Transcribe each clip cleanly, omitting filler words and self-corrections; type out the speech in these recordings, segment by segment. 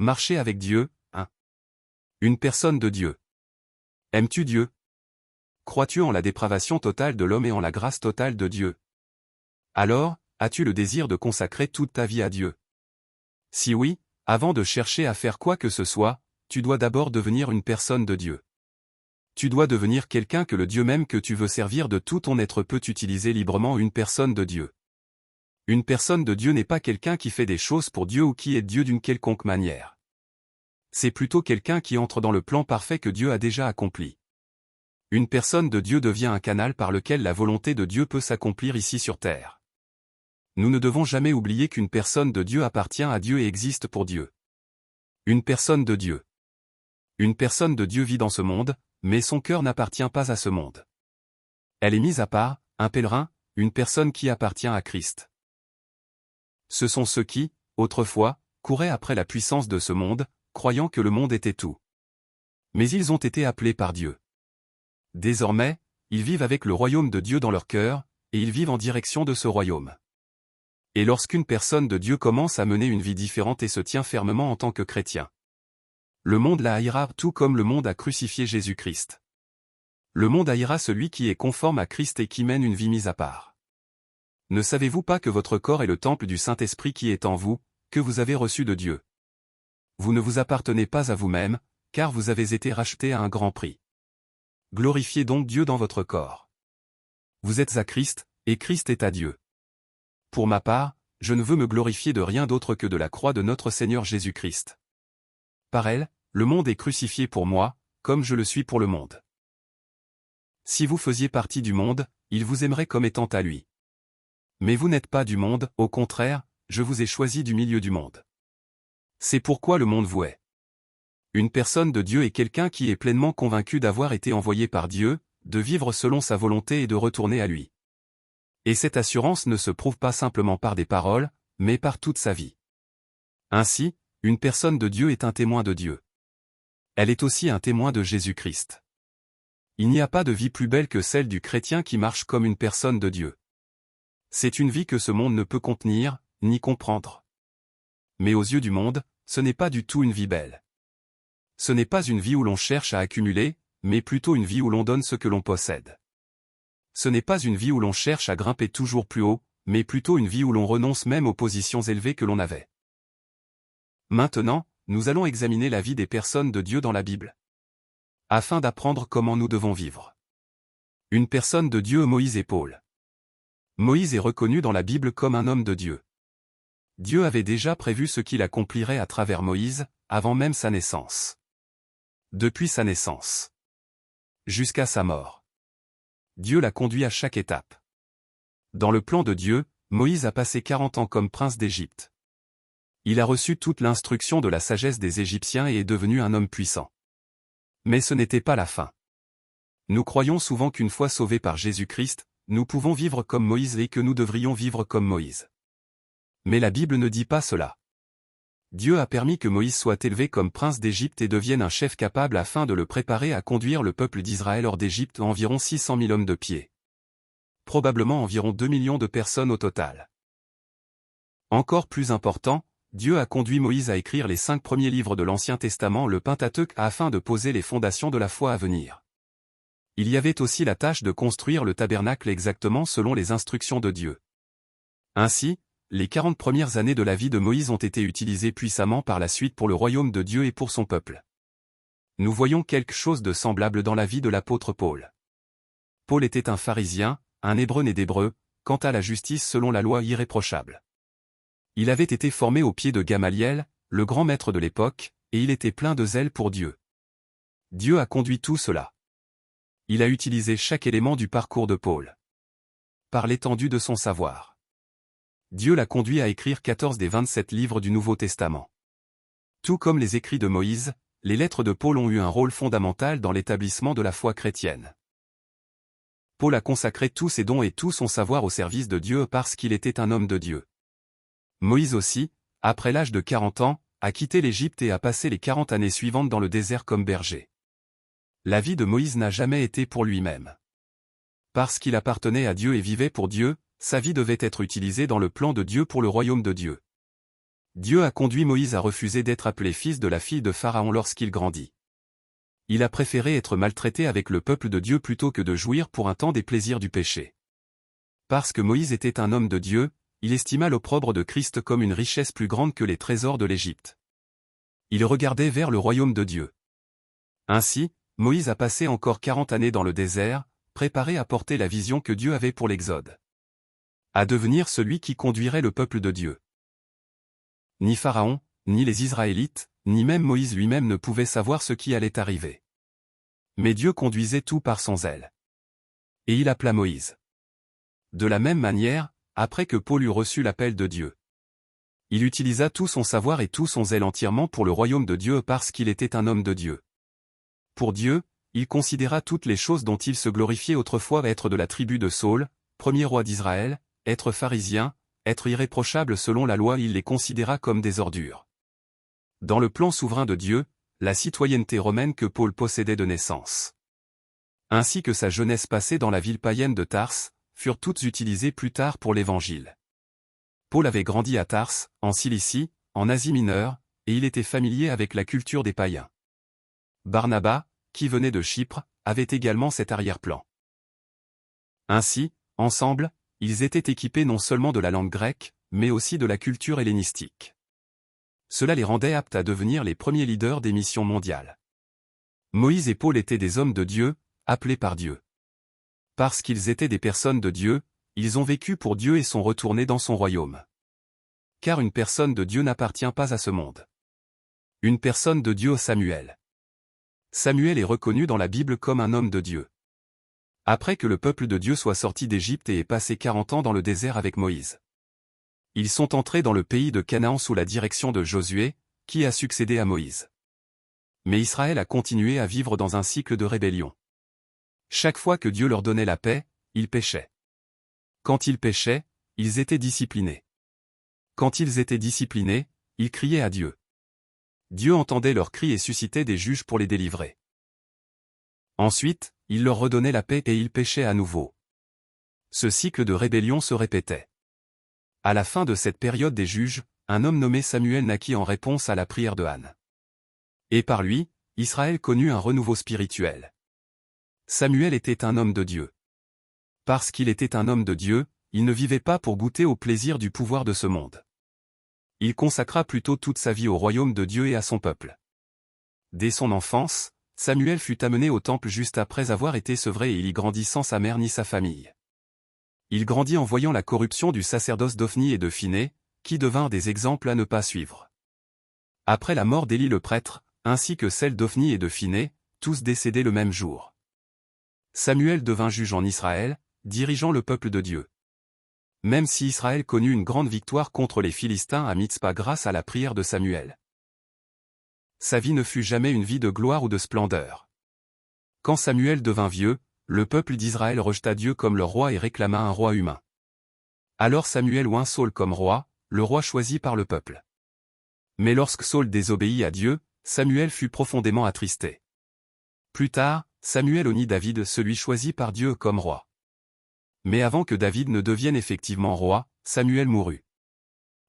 Marcher avec Dieu, 1. Une personne de Dieu. Aimes-tu Dieu? Crois-tu en la dépravation totale de l'homme et en la grâce totale de Dieu? Alors, as-tu le désir de consacrer toute ta vie à Dieu? Si oui, avant de chercher à faire quoi que ce soit, tu dois d'abord devenir une personne de Dieu. Tu dois devenir quelqu'un que le Dieu même que tu veux servir de tout ton être peut utiliser librement, une personne de Dieu. Une personne de Dieu n'est pas quelqu'un qui fait des choses pour Dieu ou qui est Dieu d'une quelconque manière. C'est plutôt quelqu'un qui entre dans le plan parfait que Dieu a déjà accompli. Une personne de Dieu devient un canal par lequel la volonté de Dieu peut s'accomplir ici sur terre. Nous ne devons jamais oublier qu'une personne de Dieu appartient à Dieu et existe pour Dieu. Une personne de Dieu. Une personne de Dieu vit dans ce monde, mais son cœur n'appartient pas à ce monde. Elle est mise à part, un pèlerin, une personne qui appartient à Christ. Ce sont ceux qui, autrefois, couraient après la puissance de ce monde, croyant que le monde était tout. Mais ils ont été appelés par Dieu. Désormais, ils vivent avec le royaume de Dieu dans leur cœur, et ils vivent en direction de ce royaume. Et lorsqu'une personne de Dieu commence à mener une vie différente et se tient fermement en tant que chrétien, le monde la haïra tout comme le monde a crucifié Jésus-Christ. Le monde haïra celui qui est conforme à Christ et qui mène une vie mise à part. Ne savez-vous pas que votre corps est le temple du Saint-Esprit qui est en vous, que vous avez reçu de Dieu? Vous ne vous appartenez pas à vous-même, car vous avez été rachetés à un grand prix. Glorifiez donc Dieu dans votre corps. Vous êtes à Christ, et Christ est à Dieu. Pour ma part, je ne veux me glorifier de rien d'autre que de la croix de notre Seigneur Jésus-Christ. Par elle, le monde est crucifié pour moi, comme je le suis pour le monde. Si vous faisiez partie du monde, il vous aimerait comme étant à lui. Mais vous n'êtes pas du monde, au contraire, je vous ai choisi du milieu du monde. C'est pourquoi le monde vous hait. Une personne de Dieu est quelqu'un qui est pleinement convaincu d'avoir été envoyé par Dieu, de vivre selon sa volonté et de retourner à lui. Et cette assurance ne se prouve pas simplement par des paroles, mais par toute sa vie. Ainsi, une personne de Dieu est un témoin de Dieu. Elle est aussi un témoin de Jésus-Christ. Il n'y a pas de vie plus belle que celle du chrétien qui marche comme une personne de Dieu. C'est une vie que ce monde ne peut contenir, ni comprendre. Mais aux yeux du monde, ce n'est pas du tout une vie belle. Ce n'est pas une vie où l'on cherche à accumuler, mais plutôt une vie où l'on donne ce que l'on possède. Ce n'est pas une vie où l'on cherche à grimper toujours plus haut, mais plutôt une vie où l'on renonce même aux positions élevées que l'on avait. Maintenant, nous allons examiner la vie des personnes de Dieu dans la Bible, afin d'apprendre comment nous devons vivre. Une personne de Dieu, Moïse et Paul. Moïse est reconnu dans la Bible comme un homme de Dieu. Dieu avait déjà prévu ce qu'il accomplirait à travers Moïse, avant même sa naissance. Depuis sa naissance jusqu'à sa mort, Dieu l'a conduit à chaque étape. Dans le plan de Dieu, Moïse a passé 40 ans comme prince d'Égypte. Il a reçu toute l'instruction de la sagesse des Égyptiens et est devenu un homme puissant. Mais ce n'était pas la fin. Nous croyons souvent qu'une fois sauvés par Jésus-Christ, nous pouvons vivre comme Moïse et que nous devrions vivre comme Moïse. Mais la Bible ne dit pas cela. Dieu a permis que Moïse soit élevé comme prince d'Égypte et devienne un chef capable afin de le préparer à conduire le peuple d'Israël hors d'Égypte, environ 600 000 hommes de pied. Probablement environ 2 millions de personnes au total. Encore plus important, Dieu a conduit Moïse à écrire les 5 premiers livres de l'Ancien Testament, le Pentateuque, afin de poser les fondations de la foi à venir. Il y avait aussi la tâche de construire le tabernacle exactement selon les instructions de Dieu. Ainsi, les 40 premières années de la vie de Moïse ont été utilisées puissamment par la suite pour le royaume de Dieu et pour son peuple. Nous voyons quelque chose de semblable dans la vie de l'apôtre Paul. Paul était un pharisien, un hébreu né d'Hébreux, quant à la justice selon la loi irréprochable. Il avait été formé aux pieds de Gamaliel, le grand maître de l'époque, et il était plein de zèle pour Dieu. Dieu a conduit tout cela. Il a utilisé chaque élément du parcours de Paul. Par l'étendue de son savoir, Dieu l'a conduit à écrire 14 des 27 livres du Nouveau Testament. Tout comme les écrits de Moïse, les lettres de Paul ont eu un rôle fondamental dans l'établissement de la foi chrétienne. Paul a consacré tous ses dons et tout son savoir au service de Dieu parce qu'il était un homme de Dieu. Moïse aussi, après l'âge de 40 ans, a quitté l'Égypte et a passé les 40 années suivantes dans le désert comme berger. La vie de Moïse n'a jamais été pour lui-même. Parce qu'il appartenait à Dieu et vivait pour Dieu, sa vie devait être utilisée dans le plan de Dieu pour le royaume de Dieu. Dieu a conduit Moïse à refuser d'être appelé fils de la fille de Pharaon lorsqu'il grandit. Il a préféré être maltraité avec le peuple de Dieu plutôt que de jouir pour un temps des plaisirs du péché. Parce que Moïse était un homme de Dieu, il estima l'opprobre de Christ comme une richesse plus grande que les trésors de l'Égypte. Il regardait vers le royaume de Dieu. Ainsi, Moïse a passé encore 40 années dans le désert, préparé à porter la vision que Dieu avait pour l'Exode. À devenir celui qui conduirait le peuple de Dieu. Ni Pharaon, ni les Israélites, ni même Moïse lui-même ne pouvaient savoir ce qui allait arriver. Mais Dieu conduisait tout par son zèle. Et il appela Moïse. De la même manière, après que Paul eut reçu l'appel de Dieu, il utilisa tout son savoir et tout son zèle entièrement pour le royaume de Dieu parce qu'il était un homme de Dieu. Pour Dieu, il considéra toutes les choses dont il se glorifiait autrefois être de la tribu de Saül, premier roi d'Israël, être pharisien, être irréprochable selon la loi, il les considéra comme des ordures. Dans le plan souverain de Dieu, la citoyenneté romaine que Paul possédait de naissance, ainsi que sa jeunesse passée dans la ville païenne de Tarse, furent toutes utilisées plus tard pour l'Évangile. Paul avait grandi à Tarse, en Cilicie, en Asie mineure, et il était familier avec la culture des païens. Barnabas, qui venait de Chypre, avait également cet arrière-plan. Ainsi, ensemble, ils étaient équipés non seulement de la langue grecque, mais aussi de la culture hellénistique. Cela les rendait aptes à devenir les premiers leaders des missions mondiales. Moïse et Paul étaient des hommes de Dieu, appelés par Dieu. Parce qu'ils étaient des personnes de Dieu, ils ont vécu pour Dieu et sont retournés dans son royaume. Car une personne de Dieu n'appartient pas à ce monde. Une personne de Dieu, Samuel. Samuel est reconnu dans la Bible comme un homme de Dieu. Après que le peuple de Dieu soit sorti d'Égypte et ait passé 40 ans dans le désert avec Moïse, ils sont entrés dans le pays de Canaan sous la direction de Josué, qui a succédé à Moïse. Mais Israël a continué à vivre dans un cycle de rébellion. Chaque fois que Dieu leur donnait la paix, ils péchaient. Quand ils péchaient, ils étaient disciplinés. Quand ils étaient disciplinés, ils criaient à Dieu. Dieu entendait leurs cris et suscitait des juges pour les délivrer. Ensuite, il leur redonnait la paix et ils péchaient à nouveau. Ce cycle de rébellion se répétait. À la fin de cette période des juges, un homme nommé Samuel naquit en réponse à la prière de Anne. Et par lui, Israël connut un renouveau spirituel. Samuel était un homme de Dieu. Parce qu'il était un homme de Dieu, il ne vivait pas pour goûter au plaisir du pouvoir de ce monde. Il consacra plutôt toute sa vie au royaume de Dieu et à son peuple. Dès son enfance, Samuel fut amené au temple juste après avoir été sevré et il y grandit sans sa mère ni sa famille. Il grandit en voyant la corruption du sacerdoce d'Ophni et de Phiné, qui devinrent des exemples à ne pas suivre. Après la mort d'Élie le prêtre, ainsi que celle d'Ophni et de Phiné, tous décédés le même jour, Samuel devint juge en Israël, dirigeant le peuple de Dieu. Même si Israël connut une grande victoire contre les Philistins à Mitzpa grâce à la prière de Samuel, sa vie ne fut jamais une vie de gloire ou de splendeur. Quand Samuel devint vieux, le peuple d'Israël rejeta Dieu comme leur roi et réclama un roi humain. Alors Samuel oint Saül comme roi, le roi choisi par le peuple. Mais lorsque Saül désobéit à Dieu, Samuel fut profondément attristé. Plus tard, Samuel honnit David, celui choisi par Dieu comme roi. Mais avant que David ne devienne effectivement roi, Samuel mourut.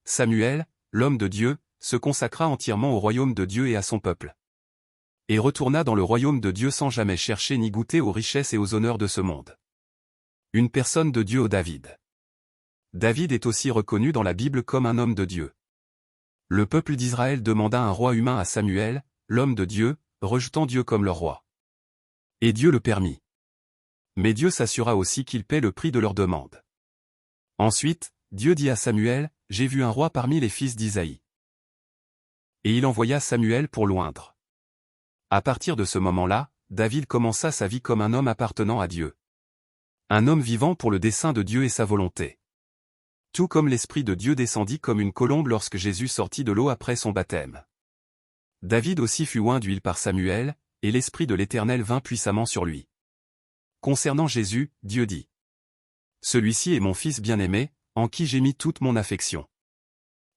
Samuel, l'homme de Dieu, se consacra entièrement au royaume de Dieu et à son peuple. Et retourna dans le royaume de Dieu sans jamais chercher ni goûter aux richesses et aux honneurs de ce monde. Une personne de Dieu, David. David est aussi reconnu dans la Bible comme un homme de Dieu. Le peuple d'Israël demanda un roi humain à Samuel, l'homme de Dieu, rejetant Dieu comme leur roi. Et Dieu le permit. Mais Dieu s'assura aussi qu'il paie le prix de leur demande. Ensuite, Dieu dit à Samuel, « J'ai vu un roi parmi les fils d'Isaïe. » Et il envoya Samuel pour l'oindre. À partir de ce moment-là, David commença sa vie comme un homme appartenant à Dieu. Un homme vivant pour le dessein de Dieu et sa volonté. Tout comme l'Esprit de Dieu descendit comme une colombe lorsque Jésus sortit de l'eau après son baptême. David aussi fut oint d'huile par Samuel, et l'Esprit de l'Éternel vint puissamment sur lui. Concernant Jésus, Dieu dit : « Celui-ci est mon Fils bien-aimé, en qui j'ai mis toute mon affection. »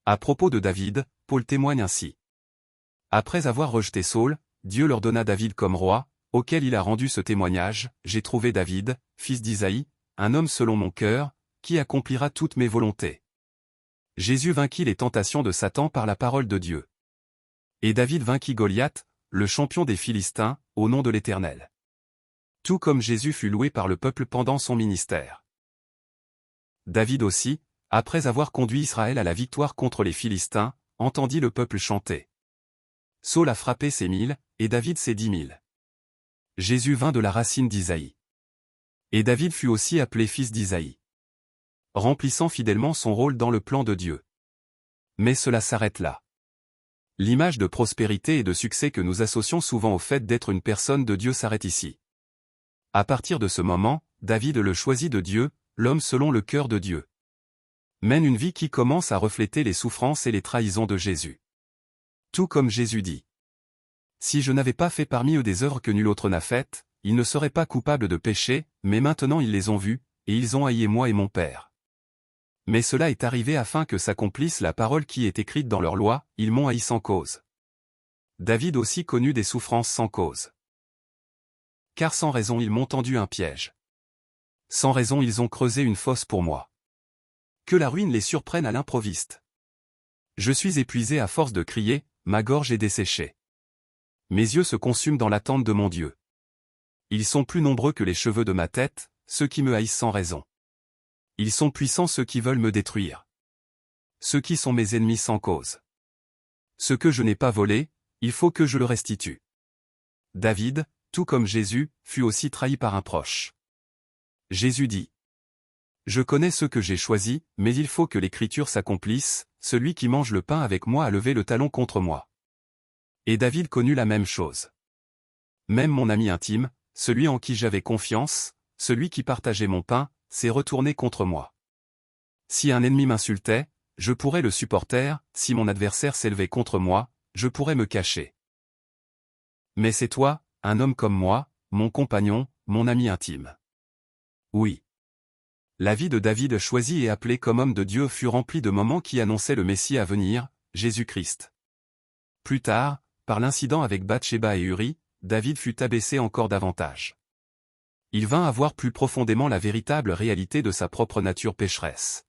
À propos de David, Paul témoigne ainsi. Après avoir rejeté Saül, Dieu leur donna David comme roi, auquel il a rendu ce témoignage : « J'ai trouvé David, fils d'Isaïe, un homme selon mon cœur, qui accomplira toutes mes volontés. » Jésus vainquit les tentations de Satan par la parole de Dieu. Et David vainquit Goliath, le champion des Philistins, au nom de l'Éternel. Tout comme Jésus fut loué par le peuple pendant son ministère. David aussi, après avoir conduit Israël à la victoire contre les Philistins, entendit le peuple chanter. Saül a frappé ses 1000, et David ses 10 000. Jésus vint de la racine d'Isaïe. Et David fut aussi appelé fils d'Isaïe, remplissant fidèlement son rôle dans le plan de Dieu. Mais cela s'arrête là. L'image de prospérité et de succès que nous associons souvent au fait d'être une personne de Dieu s'arrête ici. À partir de ce moment, David le choisi de Dieu, l'homme selon le cœur de Dieu, mène une vie qui commence à refléter les souffrances et les trahisons de Jésus. Tout comme Jésus dit. Si je n'avais pas fait parmi eux des œuvres que nul autre n'a faites, ils ne seraient pas coupables de péché, mais maintenant ils les ont vus, et ils ont haï moi et mon Père. Mais cela est arrivé afin que s'accomplisse la parole qui est écrite dans leur loi, ils m'ont haï sans cause. David aussi connut des souffrances sans cause. Car sans raison ils m'ont tendu un piège. Sans raison ils ont creusé une fosse pour moi. Que la ruine les surprenne à l'improviste. Je suis épuisé à force de crier, ma gorge est desséchée. Mes yeux se consument dans l'attente de mon Dieu. Ils sont plus nombreux que les cheveux de ma tête, ceux qui me haïssent sans raison. Ils sont puissants ceux qui veulent me détruire. Ceux qui sont mes ennemis sans cause. Ce que je n'ai pas volé, il faut que je le restitue. David, tout comme Jésus, fut aussi trahi par un proche. Jésus dit. Je connais ceux que j'ai choisis, mais il faut que l'écriture s'accomplisse, celui qui mange le pain avec moi a levé le talon contre moi. Et David connut la même chose. Même mon ami intime, celui en qui j'avais confiance, celui qui partageait mon pain, s'est retourné contre moi. Si un ennemi m'insultait, je pourrais le supporter, si mon adversaire s'élevait contre moi, je pourrais me cacher. Mais c'est toi, un homme comme moi, mon compagnon, mon ami intime. Oui. La vie de David choisi et appelé comme homme de Dieu fut remplie de moments qui annonçaient le Messie à venir, Jésus-Christ. Plus tard, par l'incident avec Bathsheba et Uri, David fut abaissé encore davantage. Il vint à voir plus profondément la véritable réalité de sa propre nature pécheresse.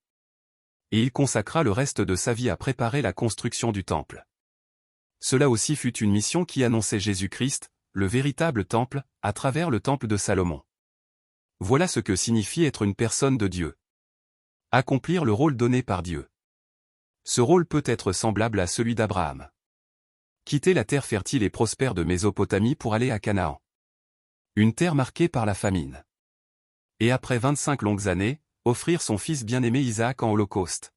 Et il consacra le reste de sa vie à préparer la construction du temple. Cela aussi fut une mission qui annonçait Jésus-Christ, le véritable temple, à travers le temple de Salomon. Voilà ce que signifie être une personne de Dieu. Accomplir le rôle donné par Dieu. Ce rôle peut être semblable à celui d'Abraham. Quitter la terre fertile et prospère de Mésopotamie pour aller à Canaan. Une terre marquée par la famine. Et après 25 longues années, offrir son fils bien-aimé Isaac en holocauste.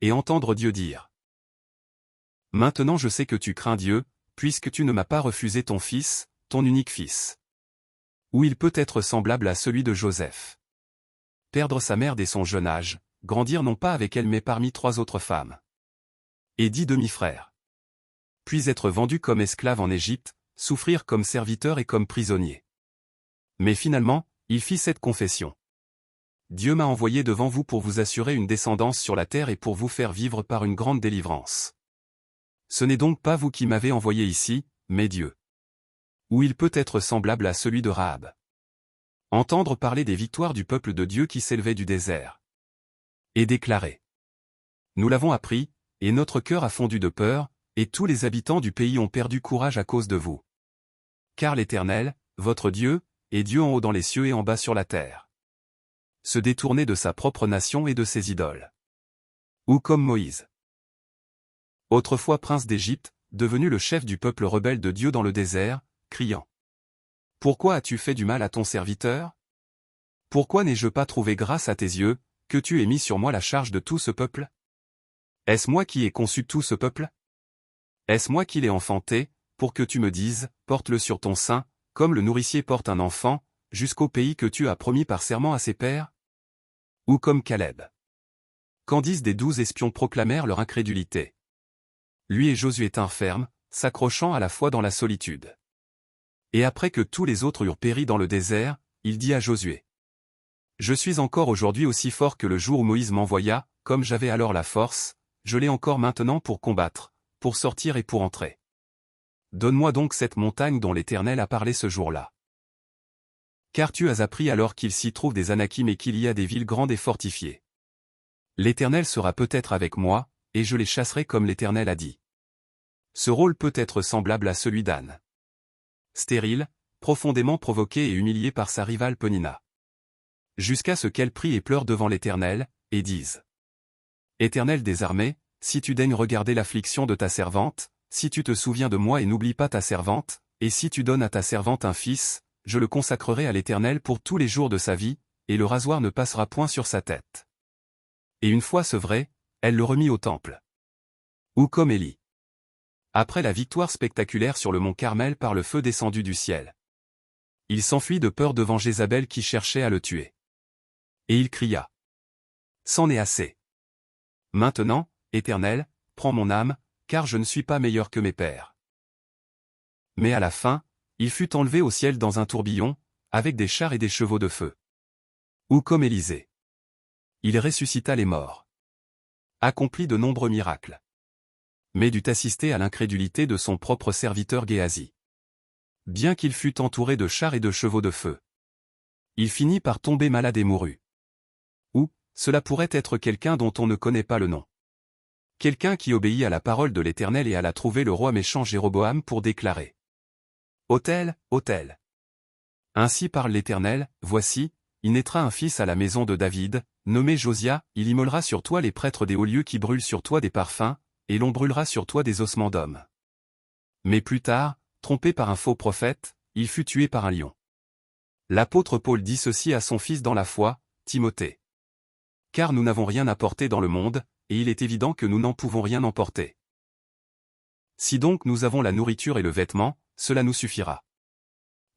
Et entendre Dieu dire. Maintenant je sais que tu crains Dieu, puisque tu ne m'as pas refusé ton fils, ton unique fils. Ou il peut être semblable à celui de Joseph. Perdre sa mère dès son jeune âge, grandir non pas avec elle mais parmi 3 autres femmes. Et 10 demi-frères. Puis être vendu comme esclave en Égypte, souffrir comme serviteur et comme prisonnier. Mais finalement, il fit cette confession. Dieu m'a envoyé devant vous pour vous assurer une descendance sur la terre et pour vous faire vivre par une grande délivrance. Ce n'est donc pas vous qui m'avez envoyé ici, mais Dieu. Ou il peut être semblable à celui de Rahab. Entendre parler des victoires du peuple de Dieu qui s'élevait du désert. Et déclarer. Nous l'avons appris, et notre cœur a fondu de peur, et tous les habitants du pays ont perdu courage à cause de vous. Car l'Éternel, votre Dieu, est Dieu en haut dans les cieux et en bas sur la terre. Se détourner de sa propre nation et de ses idoles. Ou comme Moïse. Autrefois prince d'Égypte, devenu le chef du peuple rebelle de Dieu dans le désert, criant. Pourquoi as-tu fait du mal à ton serviteur? Pourquoi n'ai-je pas trouvé grâce à tes yeux, que tu aies mis sur moi la charge de tout ce peuple? Est-ce moi qui ai conçu tout ce peuple? Est-ce moi qui l'ai enfanté, pour que tu me dises, porte-le sur ton sein, comme le nourricier porte un enfant, jusqu'au pays que tu as promis par serment à ses pères? Ou comme Caleb. Quand 10 des 12 espions proclamèrent leur incrédulité. Lui et Josué tinrent ferme, s'accrochant à la foi dans la solitude. Et après que tous les autres eurent péri dans le désert, il dit à Josué. Je suis encore aujourd'hui aussi fort que le jour où Moïse m'envoya, comme j'avais alors la force, je l'ai encore maintenant pour combattre, pour sortir et pour entrer. Donne-moi donc cette montagne dont l'Éternel a parlé ce jour-là. Car tu as appris alors qu'il s'y trouve des Anakim et qu'il y a des villes grandes et fortifiées. L'Éternel sera peut-être avec moi, et je les chasserai comme l'Éternel a dit. Ce rôle peut être semblable à celui d'Anne. Stérile, profondément provoquée et humiliée par sa rivale Pénina. Jusqu'à ce qu'elle prie et pleure devant l'Éternel, et dise. Éternel des armées, si tu daignes regarder l'affliction de ta servante, si tu te souviens de moi et n'oublies pas ta servante, et si tu donnes à ta servante un fils, je le consacrerai à l'Éternel pour tous les jours de sa vie, et le rasoir ne passera point sur sa tête. Et une fois sevré, elle le remit au temple. Ou comme Élie. Après la victoire spectaculaire sur le mont Carmel par le feu descendu du ciel. Il s'enfuit de peur devant Jézabel qui cherchait à le tuer. Et il cria. C'en est assez. Maintenant, Éternel, prends mon âme, car je ne suis pas meilleur que mes pères. Mais à la fin, il fut enlevé au ciel dans un tourbillon, avec des chars et des chevaux de feu. Ou comme Élisée. Il ressuscita les morts. Accomplit de nombreux miracles. Mais dut assister à l'incrédulité de son propre serviteur Géasi. Bien qu'il fût entouré de chars et de chevaux de feu. Il finit par tomber malade et mourut. Ou, cela pourrait être quelqu'un dont on ne connaît pas le nom. Quelqu'un qui obéit à la parole de l'Éternel et alla trouver le roi méchant Jéroboam pour déclarer. Autel, autel. Ainsi parle l'Éternel, voici, il naîtra un fils à la maison de David, nommé Josia, il immolera sur toi les prêtres des hauts lieux qui brûlent sur toi des parfums, et l'on brûlera sur toi des ossements d'hommes. Mais plus tard, trompé par un faux prophète, il fut tué par un lion. L'apôtre Paul dit ceci à son fils dans la foi, Timothée. Car nous n'avons rien apporté dans le monde, et il est évident que nous n'en pouvons rien emporter. Si donc nous avons la nourriture et le vêtement, cela nous suffira.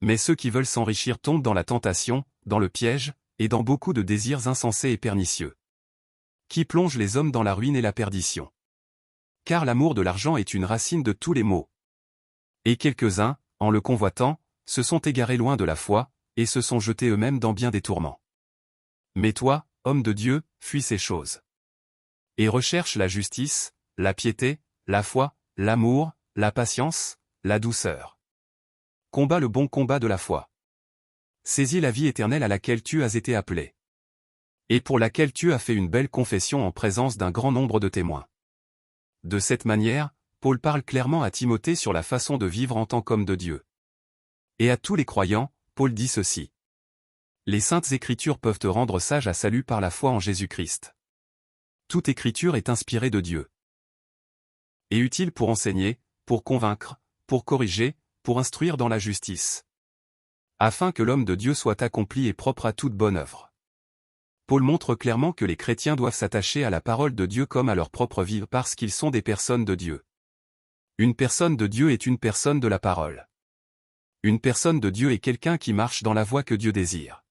Mais ceux qui veulent s'enrichir tombent dans la tentation, dans le piège, et dans beaucoup de désirs insensés et pernicieux. Qui plongent les hommes dans la ruine et la perdition. Car l'amour de l'argent est une racine de tous les maux. Et quelques-uns, en le convoitant, se sont égarés loin de la foi, et se sont jetés eux-mêmes dans bien des tourments. Mais toi, homme de Dieu, fuis ces choses. Et recherche la justice, la piété, la foi, l'amour, la patience, la douceur. Combat le bon combat de la foi. Saisis la vie éternelle à laquelle tu as été appelé. Et pour laquelle tu as fait une belle confession en présence d'un grand nombre de témoins. De cette manière, Paul parle clairement à Timothée sur la façon de vivre en tant qu'homme de Dieu. Et à tous les croyants, Paul dit ceci. Les saintes écritures peuvent te rendre sage à salut par la foi en Jésus-Christ. Toute écriture est inspirée de Dieu. Et utile pour enseigner, pour convaincre, pour corriger, pour instruire dans la justice. Afin que l'homme de Dieu soit accompli et propre à toute bonne œuvre. Paul montre clairement que les chrétiens doivent s'attacher à la parole de Dieu comme à leur propre vie parce qu'ils sont des personnes de Dieu. Une personne de Dieu est une personne de la parole. Une personne de Dieu est quelqu'un qui marche dans la voie que Dieu désire.